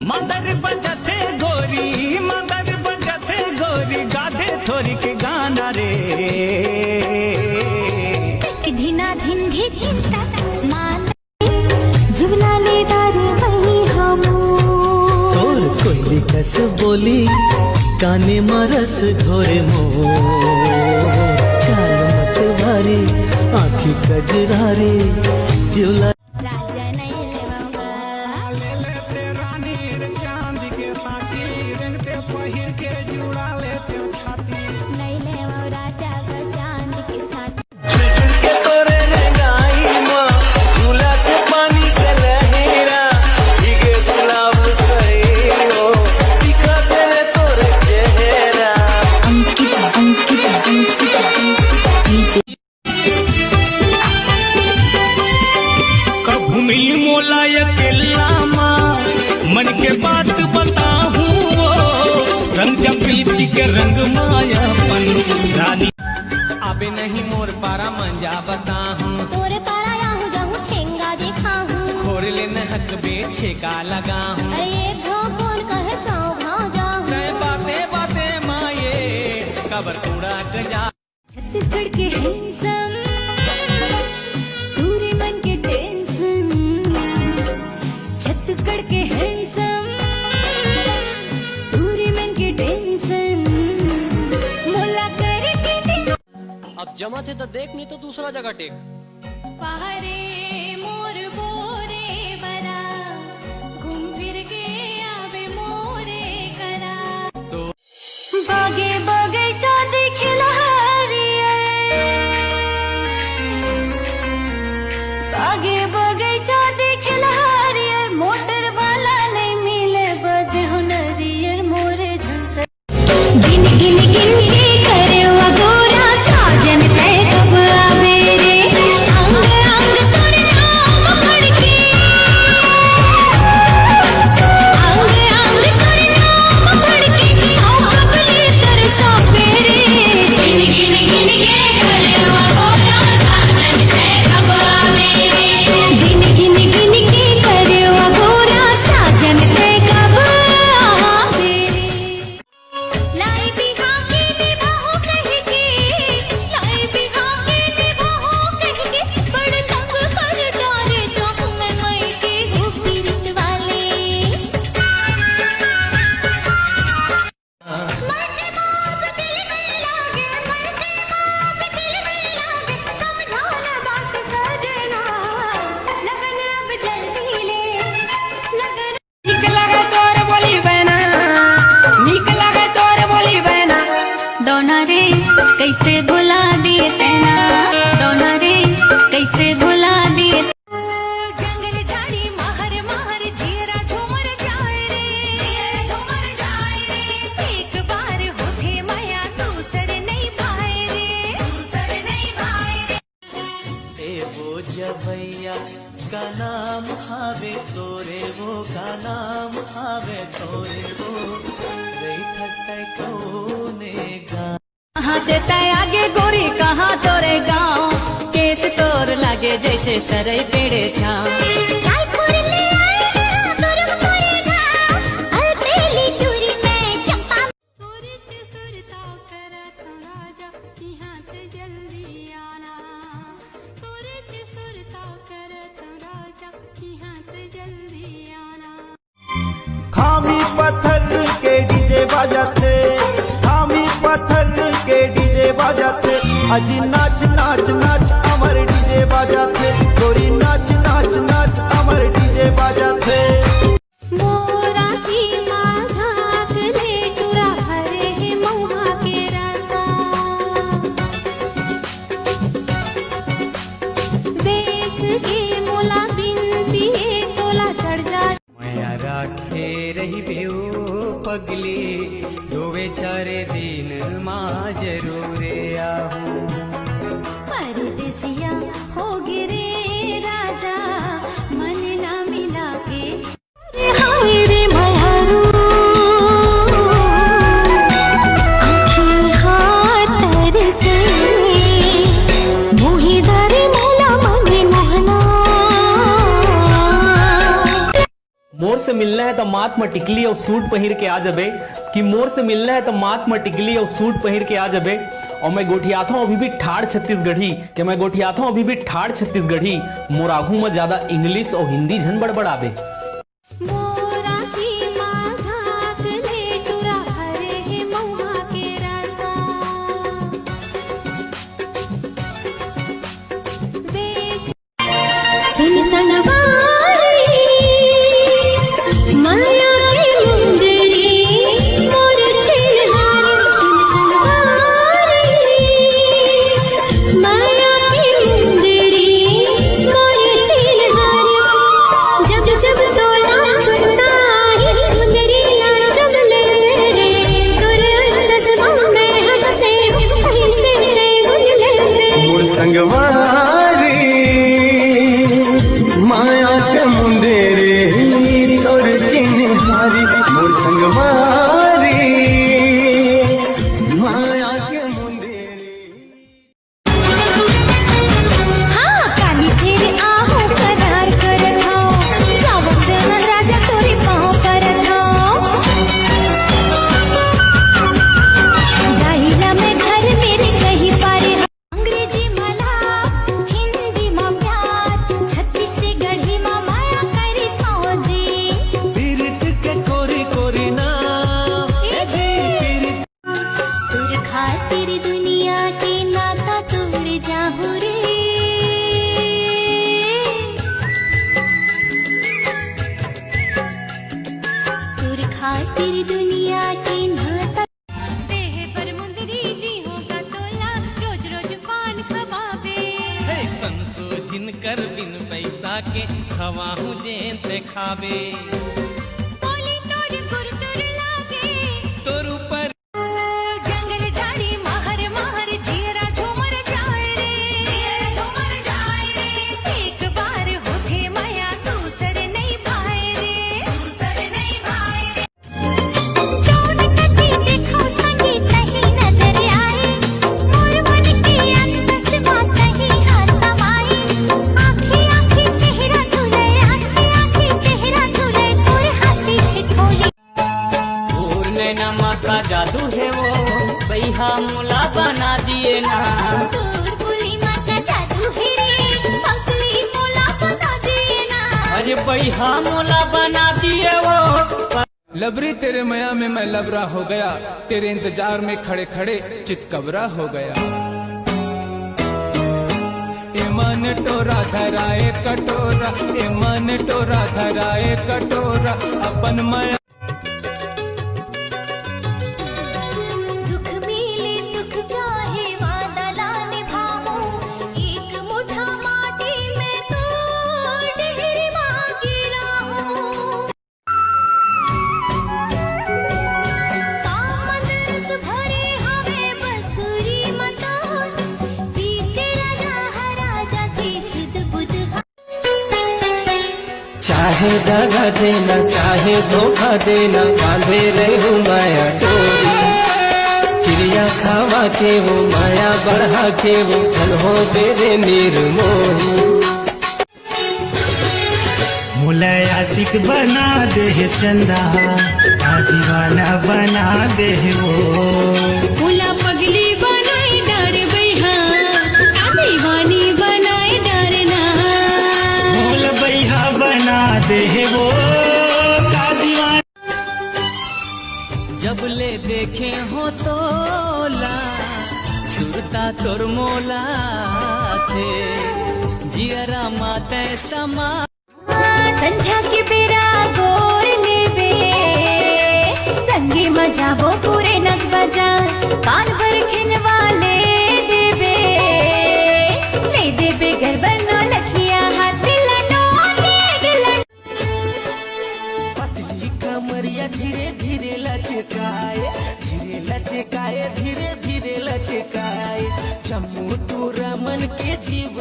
Mother बजते गोरी गाधे थोड़ी के गाना रे धिना धिन धी धिन तक मान जुगला ले दार वही हम तोर कोई कस बोली काने मरस घोरे चाल मत भारी आँखी कजरारी जुला राजा नहीं लेवांगा ले लेते रानी चांद के साथी रंगते पहिर के जुड़ा लेते छाती नहीं लेवा राजा का चांद के साथ के तोरे रंगाई माँ झूला से पानी के लहेरा भीगे गुलाब सही हो दिखा तेरे तोरे चेहरा अंकित कभू मिल मोला अकेला माँ मन के बात बताहूँ रंग जपीती के रंग मायापन रानी अबे नहीं मोर पारा मंजा बताहूँ तोरे पारा हूँ जाऊँ ठेंगा देखा हूँ खोर लेने हक बेचे का लगा हूँ अरे ये घाव कौन कहे सौ भाव जाऊँ बातें बातें माये कबर कूड़ा गजा छत्तीसगढ़ के हैंडसम पूरे मन के टेंशन छत्तीसगढ़ के हैंडसम पूरे मन के टेंशन मोला करके अब जमा थे तो देख नहीं तो दूसरा जगह टेक पहरे मोर बोरे बरा घूम फिर के आवे मोरे करा बागे बगीचा दिखला आगे बगीचा दिखला हरियर मोटर वाला नहीं मिले बद हुनरियर मोरे झंकर गिन गिन गिन के करे गोरा साजन तय कब आवे रे अंग अंग तोर नाम पढ़ के अंग अंग तोर नाम पढ़ के आओ कबले तरसा पेरे गिन गिन गिन के करे गोरा साजन तय कब आवे गिन गिन गिन के करे गोरा साजन ते कब आवे लाई बिहा के निभाओ कह के लाई बिहा के निभाओ कह के बड़ तंग कर डारे तुम मैं मई के पीरित वाले मरते बाप दिल में लागे मरते बाप दिल में लागे समझाना बात सजना लगन अब जल्दी ले लगन निक लगे तोर बोली बहना निक लगे तोर बोली बहना दोना रे कैसे भुला दिए तेना दोना रे कैसे भुला दिए जंगल झाड़ी महर महर जीरा झूमर जाए रे एक बार होठे माया दूसर नहीं पाए रे ए वो जबैया का नाम हावे तोरे वो का नाम हावे तोरे वो रही खस्ते कोने गा कहाँ से तय आगे गोरी कहाँ तोरे गाँव केस तोर लागे जैसे सरई पेड़े छाँव रायपुर ले आए रहा दुर्ग तोरे गाँव अलबेली टूरी में चंपा तोरे से सुरताव करत राजा की हाथ जल्दी आना तोरे से सुरताव करत राजा की हाथ जल्दी आना खामी पत्थर के डीजे बजाते खामी पत्थर के डीजे बजाते अजी नाच नाच नाच अमर डीजे बजाते गोरी नाच नाच नाच अमर डीजे बजाते मोरा की माझा ले टुरा हरे हे मौहा के रसा देख के मोला बिन पिए तोला चढ़ जा माया राखे रही बेऊ पगली दोवे चारे दिन माँ जरूर आहूँ परदेसिया हो गिरे राजा मन ना मिला के हाय रे मयारू आँखें हाथ तरसे मोही दरे मोला मन मोहना मोर से मिलना है तो माथ में टिकली और सूट पहिर के आ जबे, कि मोर से मिलना है तो माथ में टिकली और सूट पहिर के आ जबे। और मैं गोठियाता हूँ अभी भी ठाड़ छत्तीसगढ़ी, कि मैं गोठियाता हूँ अभी भी ठाड़ छत्तीसगढ़ी, मोराघू में ज्यादा इंग्लिश और हिंदी झन बड़बड़ाबे। तेरी दुनिया की नाता देह पर मुंदरी दी होगा तोला रोज रोज पान खवाबे संसो जिनकर बिन पैसा के खवाहू जेते खावे बोली तोर गुरतुर लागे तोर ऊपर जंगल झाड़ी महर महर जीरा झूमर जाए रे एक बार होठे माया दूसर नहीं भाए रे चोट कटी देखो संगीत ही नजर आए मोर मन की अंतस बात ही हसमाई आँखी आँखी चेहरा झूले तोर हंसी ठिठोली और नैना माँ का जादू है वो बैहा मुला बना दिए ना। दूर बुली माता जादू है रे पगली मोला बता दिए ना अरे बैहा मुला बना दिए वो। लबरी तेरे मया में मैं लबरा हो गया, तेरे इंतजार में खड़े खड़े चितकबरा हो गया। मन टोरा धराए कटोरा, मन टोरा धराए कटोरा, अपन मया दुख मिले सुख चाहे वादा निभाऊं एक मुठा माटी में तो ढेर मांगी रहूं कामदरस भरे हवे बसुरी मतान पीके राजा के सिद्ध बुद्ध चाहे दगा देना चाहे धोखा देना, बांधे रहूं माया डोरी, क्रिया खावा के वो माया बढ़ा के वो जन हो बेरे निर्मोही। मुला आशिक बना दे चंदा, दीवाना बना दे वो मुला पगली बनाई डर बैहा दीवानी बनाई डरना भूल बैहा बना दे वो का दीवाना। जब ले देखे हो तोला सुरता तोर मोला थे जियरा माते समा संझा के बेरा गोर लेबे संगे मजाबो पूरे नग बजा कान भर खिनवा ले देबे गरबर नो लखिया हाथ लनो पतली कमरिया धीरे धीरे लचकाए, धीरे धीरे लचकाए, जम्मू टू रमन के जीव